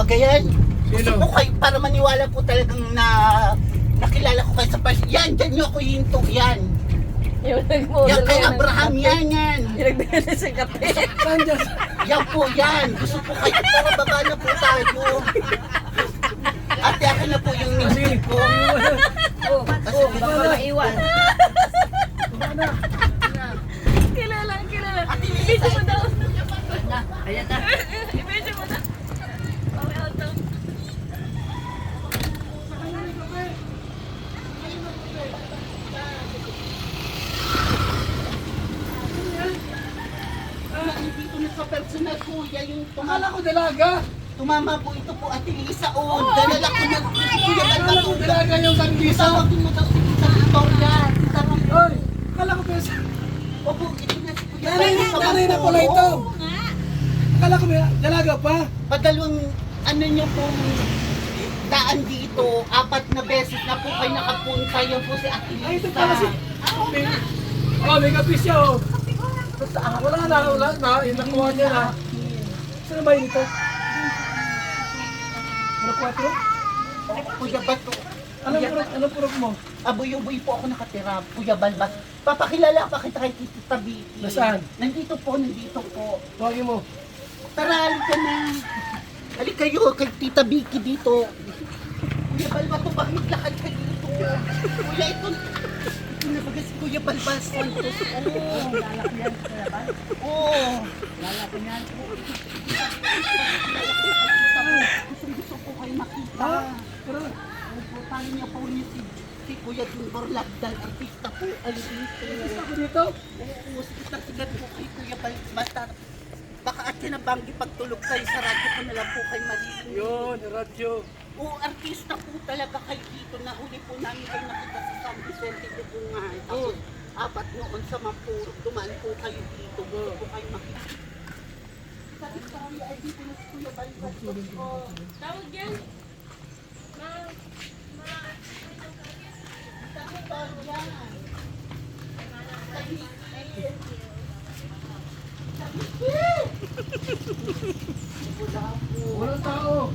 Bagayan. Gusto Sino? po kayo, para maniwala po talagang nakilala ko kayo sa person. Yan, dyan nyo ako hinto. Yan. Yung nag-model Yan kay na ng Abraham, kape. yan. Yung nagbigay na sa kape. Nandiyan. Yan po, yan. Gusto po kayo, para baba na po tayo. Ate, akin na po yung music ko. Oh, baka maiwan. Kilala. Ate, Ibigay mo daw. ayan na. Ibigay mo daw. Okay, out daw. Dito na sa personal kuya, yung Akala ko dalaga. tumama po ito po, Ate Lisa. Dalala ko na kuya Akala ko Balbatuga. dalaga yung sandisa. Tawagin mo daw si Tita Victoria. Tita Victoria. Oy, akala ko pesa. Opo, ito na si Kuya Nanay na pala ito. Akala ko may dalaga pa. Padalawang ano nyo pong daan dito, 4 na beses na po kayo nakapunta. Yan po si Ate Lisa. Ay, ito pala si... may kapis siya oh. Wala na. Yung nakuha niya na. Saan ba yun ito? Puro 4? Kuya Bato. Anong purok mo? Abuy-ubuy po ako nakatira, Kuya Balbas. Papakilala pa kita kay Tita Vicky. Nasaan? Nandito po. Tawagin mo. Tara, halika na. Halika kayo kay Tita Vicky dito. Kuya Balbas, bakit lakad ka dito? Kuya, ito na baga si Kuya Balbas. Santos. Lalak yan sa labas. Lalak yan. Gusto ko kayo makita. Tara. Paano niya po niya si Kuya Timbor Labdal, artista po. Gusto ko dito. Oo, sigat po kay Kuya Balbas. Basta, baka at sinabanggi pagtulog kayo sa radyo ko na lang po kayo malinis. Yun, radyo. Oo, artista po talaga kayo dito. Nahuli po namin kayo nakita sa San Vicente de Bungay. Tapos, 4 noon sa Mampurog. Dumaan po kayo dito. Gusto po kayo makita. Sa Victoria, ay dito na si Kuya Balbas. Tawag yan. Sa Victoria. Walang tao.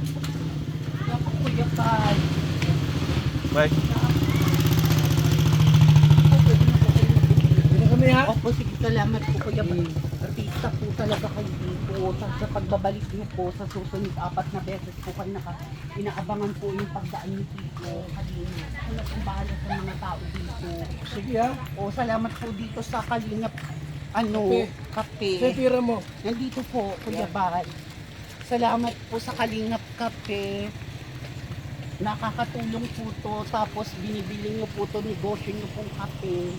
Dapat Kuya Pal. Bye. Hindi na kami ha. Opo, sige, salamat po Kuya Pal. Artista po talaga kayo dito. Sa pagbabalik niyo po sa susunod 4 na beses po kayo inaabangan po yung pagdaan niyo dito. Kalina. Wala pong bahala sa mga tao dito. Sige ha. O, salamat po dito sa Kalingap kape. Sa tira mo. Nandito po, Kuya Bal. Salamat po sa Kalingap kape. Nakakatulong po to. Tapos binibili niyo po to, negosyo niyo pong kape.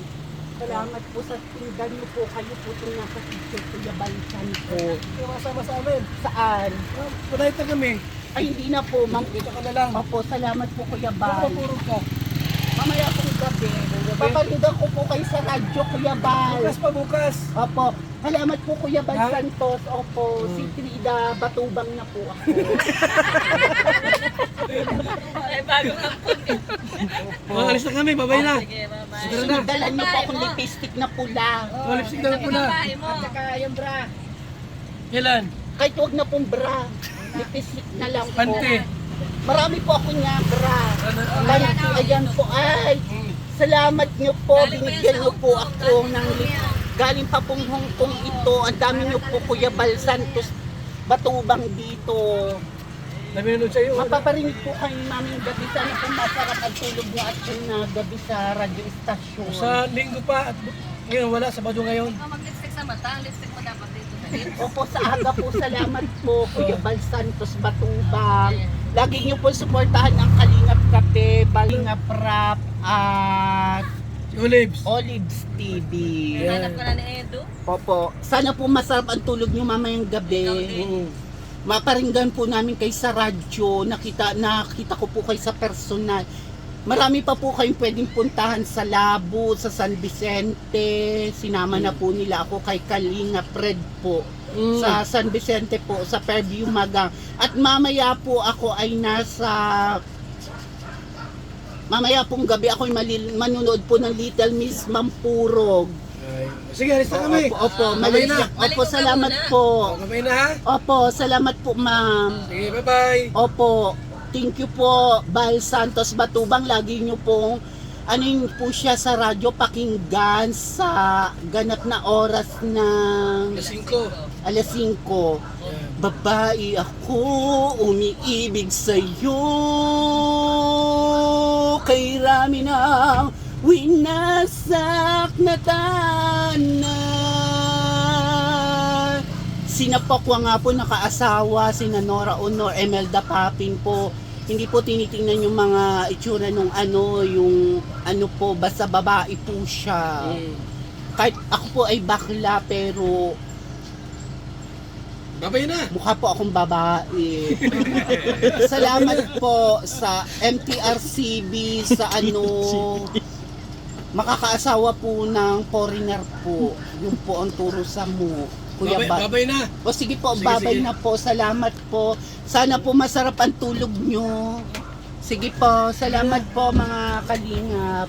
Salamat po sa tindan niyo po. Kayo po itong nasa picture, Kuya Balsan po. Hindi masama sa amin. Saan? Punay na kami. Ay, hindi na po, ma'am. Dito ka na lang. Opo, salamat po, Kuya Baka Bal. mapurog ka. Mamaya pong gabi. Papalitan ko po kayo sa radyo, Kuya Bal. Bukas pa bukas. Opo. Salamat po Kuya Bal Ha? Santos. Opo. Si Trida Batubang na po ako. Ay, bago lang po. Oh, alis na kami. Babay na. Sige, bye-bye. Sige na. Dalan niyo po akong lipstick na pula. Oh, lipstick na pula. Babae mo. At saka yung bra. Kailan? Kahit huwag na pong bra. Lipstick na lang po. Pante. Marami po ako niya bra. Panty, ayan po. Ay, salamat niyo po. Binigyan niyo po ako ng galing pa pong Hong Kong ito. Ang dami niyo po Kuya Bal Santos Batubang dito. Nabinunod sa'yo. Mapaparinig po kayo namin gabi. Sana po masarap ang tulog niyo at yung gabi sa radio station. Sa linggo pa. At ngayon wala. Sabado ngayon. Ikaw mag-lipstick sa mata. Ang lipstick mo dapat dito sa lips. Opo, sa aga po. Salamat po, Kuya Bal Santos Batubang. Lagi niyo po suportahan ang Kalingap Kape, Kalingap Rap, at Olives. Olives TV. Hanap ko na ni Edo. Opo, sana po masarap ang tulog niyo mamayang gabi. Maparinggan po namin kayo sa radyo, nakita ko po kayo sa personal. Marami pa po kayong pwedeng puntahan sa Labo, sa San Vicente. Sinama na po nila ako kay Kalinga Fred po. Sa San Vicente po, sa Fairview Magang. At mamaya po ako ay mamaya pong gabi ako ay manunood po ng Little Miss Mampurog. Ay, sige, alis na kami. Opo, Babay na. Opo, salamat po. Babay na ha. Opo, salamat po, ma'am. Sige, bye-bye. Opo, thank you po, Val Santos Batubang. Lagi nyo pong, ano yun po siya sa radyo, pakinggan sa ganap na oras ng Alas 5. alas 5. Babae ako, umiibig sa'yo. Kay rami ng winasak na tanan. Sinapakwa nga po nakaasawa, sina Nora Honor, Emelda Papin po. Hindi po tinitingnan yung mga itsura nung ano, yung ano po, basta babae po siya. Kahit ako po ay bakla pero Babay na. mukha po akong babae. Salamat po sa MTRCB sa ano, makakaasawa po ng foreigner po. Yung po ang turo sa mo. Kuya Babay na. O sige po, Sige, babay sige. na po. Salamat po. Sana po masarap ang tulog nyo. Sige po, salamat po mga kalingap.